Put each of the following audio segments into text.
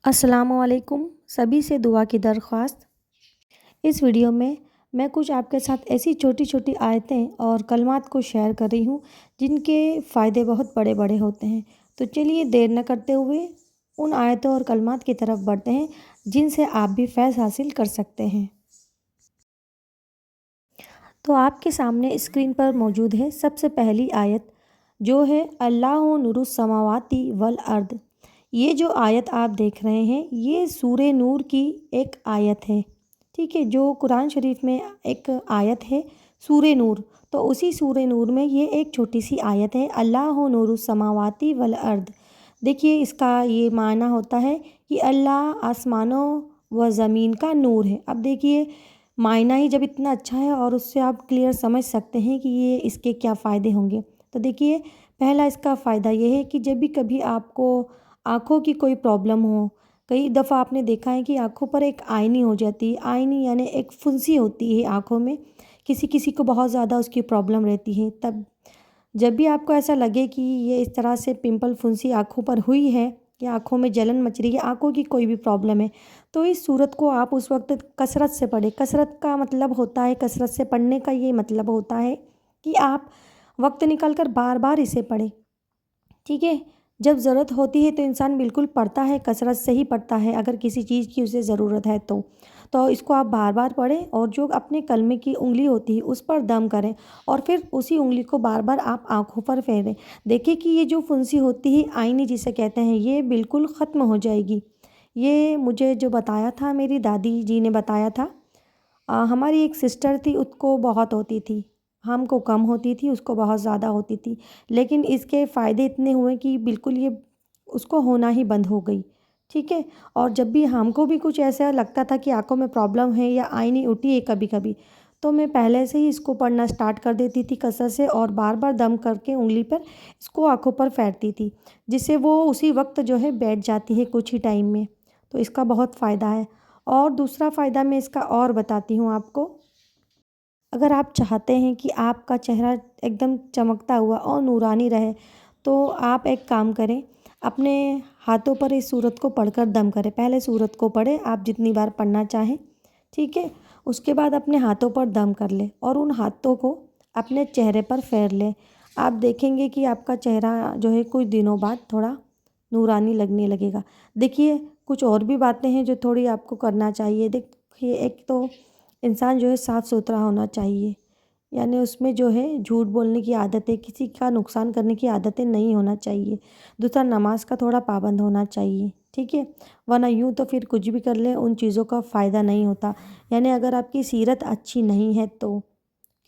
السلام علیکم سبھی سے دعا کی درخواست۔ اس ویڈیو میں کچھ آپ کے ساتھ ایسی چھوٹی چھوٹی آیتیں اور کلمات کو شیئر کر رہی ہوں جن کے فائدے بہت بڑے بڑے ہوتے ہیں۔ تو چلیے دیر نہ کرتے ہوئے ان آیتوں اور کلمات کی طرف بڑھتے ہیں جن سے آپ بھی فیض حاصل کر سکتے ہیں۔ تو آپ کے سامنے اسکرین پر موجود ہے سب سے پہلی آیت جو ہے اللہ نور السماوات والارض۔ یہ جو آیت آپ دیکھ رہے ہیں یہ سورہ نور کی ایک آیت ہے، ٹھیک ہے، جو قرآن شریف میں ایک آیت ہے سورہ نور، تو اسی سورہ نور میں یہ ایک چھوٹی سی آیت ہے اللہ نور السماوات والارض۔ دیکھیے اس کا یہ معنی ہوتا ہے کہ اللہ آسمانوں و زمین کا نور ہے۔ اب دیکھیے معنی ہی جب اتنا اچھا ہے اور اس سے آپ کلیئر سمجھ سکتے ہیں کہ یہ اس کے کیا فائدے ہوں گے۔ تو دیکھیے پہلا اس کا فائدہ یہ ہے کہ جب بھی کبھی آپ کو آنکھوں کی کوئی پرابلم ہو، کئی دفعہ آپ نے دیکھا ہے کہ آنکھوں پر ایک آئنی ہو جاتی ہے، آئنی یعنی ایک پھنسی ہوتی ہے آنکھوں میں، کسی کو بہت زیادہ اس کی پرابلم رہتی ہے، تب جب بھی آپ کو ایسا لگے کہ یہ اس طرح سے پمپل پھنسی آنکھوں پر ہوئی ہے یا آنکھوں میں جلن مچ رہی ہے، آنکھوں کی کوئی بھی پرابلم ہے، تو اس صورت کو آپ اس وقت کثرت سے پڑھیں۔ کثرت کا مطلب ہوتا ہے، کثرت سے پڑھنے کا یہ مطلب ہوتا ہے کہ آپ وقت نکال کر بار بار اسے پڑھیں، ٹھیک ہے۔ جب ضرورت ہوتی ہے تو انسان بالکل پڑھتا ہے، کثرت سے ہی پڑھتا ہے اگر کسی چیز کی اسے ضرورت ہے تو اس کو آپ بار بار پڑھیں اور جو اپنے کلمے کی انگلی ہوتی ہے اس پر دم کریں اور پھر اسی انگلی کو بار بار آپ آنکھوں پر پھیریں۔ دیکھیں کہ یہ جو پھنسی ہوتی ہے آئینی جسے کہتے ہیں یہ بالکل ختم ہو جائے گی۔ یہ مجھے جو بتایا تھا میری دادی جی نے بتایا تھا۔ ہماری ایک سسٹر تھی، اس کو بہت ہوتی تھی، ہم کو کم ہوتی تھی، اس کو بہت زیادہ ہوتی تھی، لیکن اس کے فائدے اتنے ہوئے کہ بالکل یہ اس کو ہونا ہی بند ہو گئی، ٹھیک ہے۔ اور جب بھی ہم کو بھی کچھ ایسا لگتا تھا کہ آنکھوں میں پرابلم ہے یا آئینی اٹھی ہے کبھی کبھی، تو میں پہلے سے ہی اس کو پڑھنا سٹارٹ کر دیتی تھی کثرت سے اور بار بار دم کر کے انگلی پر اس کو آنکھوں پر پھیرتی تھی، جس سے وہ اسی وقت جو ہے بیٹھ جاتی ہے کچھ ہی ٹائم میں۔ تو اس کا بہت فائدہ ہے۔ اور دوسرا فائدہ میں اس کا اور بتاتی ہوں آپ کو۔ اگر آپ چاہتے ہیں کہ آپ کا چہرہ ایک دم چمکتا ہوا اور نورانی رہے تو آپ ایک کام کریں، اپنے ہاتھوں پر اس سورت کو پڑھ کر دم کریں۔ پہلے سورت کو پڑھیں آپ جتنی بار پڑھنا چاہیں، ٹھیک ہے۔ اس کے بعد اپنے ہاتھوں پر دم کر لیں اور ان ہاتھوں کو اپنے چہرے پر پھیر لیں۔ آپ دیکھیں گے کہ آپ کا چہرہ جو ہے کچھ دنوں بعد تھوڑا نورانی لگنے لگے گا۔ دیکھیے کچھ اور بھی باتیں ہیں جو تھوڑی آپ کو کرنا چاہیے۔ دیکھیے ایک تو انسان جو ہے صاف ستھرا ہونا چاہیے، یعنی اس میں جو ہے جھوٹ بولنے کی عادتیں، کسی کا نقصان کرنے کی عادتیں نہیں ہونا چاہیے۔ دوسرا نماز کا تھوڑا پابند ہونا چاہیے، ٹھیک ہے، ورنہ یوں تو پھر کچھ بھی کر لیں ان چیزوں کا فائدہ نہیں ہوتا۔ یعنی اگر آپ کی سیرت اچھی نہیں ہے تو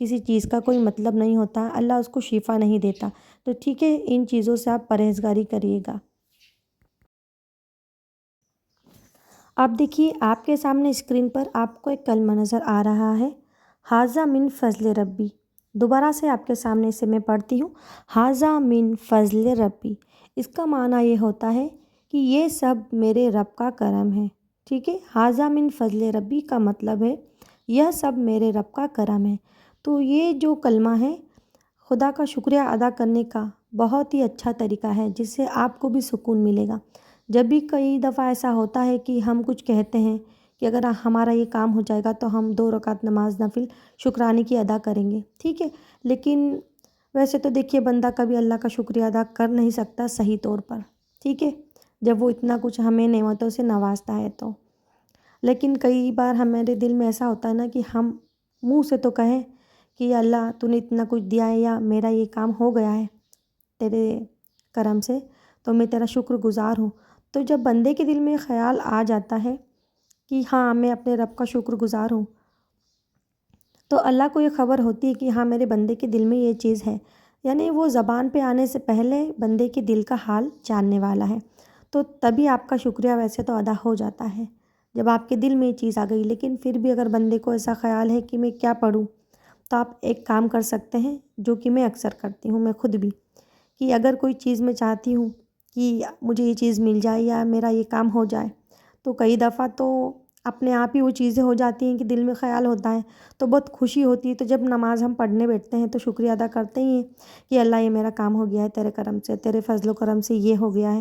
کسی چیز کا کوئی مطلب نہیں ہوتا، اللہ اس کو شفا نہیں دیتا، تو ٹھیک ہے ان چیزوں سے آپ پرہیزگاری کریے گا۔ اب دیکھیے آپ کے سامنے اسکرین پر آپ کو ایک کلمہ نظر آ رہا ہے، ھذا من فضل ربی۔ دوبارہ سے آپ کے سامنے اسے میں پڑھتی ہوں، ھذا من فضل ربی۔ اس کا معنی یہ ہوتا ہے کہ یہ سب میرے رب کا کرم ہے، ٹھیک ہے۔ ھذا من فضل ربی کا مطلب ہے یہ سب میرے رب کا کرم ہے۔ تو یہ جو کلمہ ہے خدا کا شکریہ ادا کرنے کا بہت ہی اچھا طریقہ ہے جس سے آپ کو بھی سکون ملے گا۔ جب بھی کئی دفعہ ایسا ہوتا ہے کہ ہم کچھ کہتے ہیں کہ اگر ہمارا یہ کام ہو جائے گا تو ہم 2 رکعت نماز نفل شکرانے کی ادا کریں گے، ٹھیک ہے، لیکن ویسے تو دیکھیے بندہ کبھی اللہ کا شکریہ ادا کر نہیں سکتا صحیح طور پر، ٹھیک ہے، جب وہ اتنا کچھ ہمیں نعمتوں سے نوازتا ہے تو۔ لیکن کئی بار ہمارے دل میں ایسا ہوتا ہے نا کہ ہم منہ سے تو کہیں کہ اللہ تو نے اتنا کچھ دیا ہے یا میرا یہ کام ہو گیا ہے تیرے کرم سے تو میں تیرا شکر گزار ہوں۔ تو جب بندے کے دل میں خیال آ جاتا ہے کہ ہاں میں اپنے رب کا شکر گزار ہوں، تو اللہ کو یہ خبر ہوتی ہے کہ ہاں میرے بندے کے دل میں یہ چیز ہے، یعنی وہ زبان پہ آنے سے پہلے بندے کے دل کا حال جاننے والا ہے، تو تبھی آپ کا شکریہ ویسے تو ادا ہو جاتا ہے جب آپ کے دل میں یہ چیز آ گئی۔ لیکن پھر بھی اگر بندے کو ایسا خیال ہے کہ میں کیا پڑھوں، تو آپ ایک کام کر سکتے ہیں جو کہ میں اکثر کرتی ہوں، میں خود بھی، کہ اگر کوئی چیز میں چاہتی ہوں کہ مجھے یہ چیز مل جائے یا میرا یہ کام ہو جائے، تو کئی دفعہ تو اپنے آپ ہی وہ چیزیں ہو جاتی ہیں کہ دل میں خیال ہوتا ہے تو بہت خوشی ہوتی ہے۔ تو جب نماز ہم پڑھنے بیٹھتے ہیں تو شکریہ ادا کرتے ہی ہیں کہ اللہ یہ میرا کام ہو گیا ہے تیرے کرم سے، تیرے فضل و کرم سے یہ ہو گیا ہے۔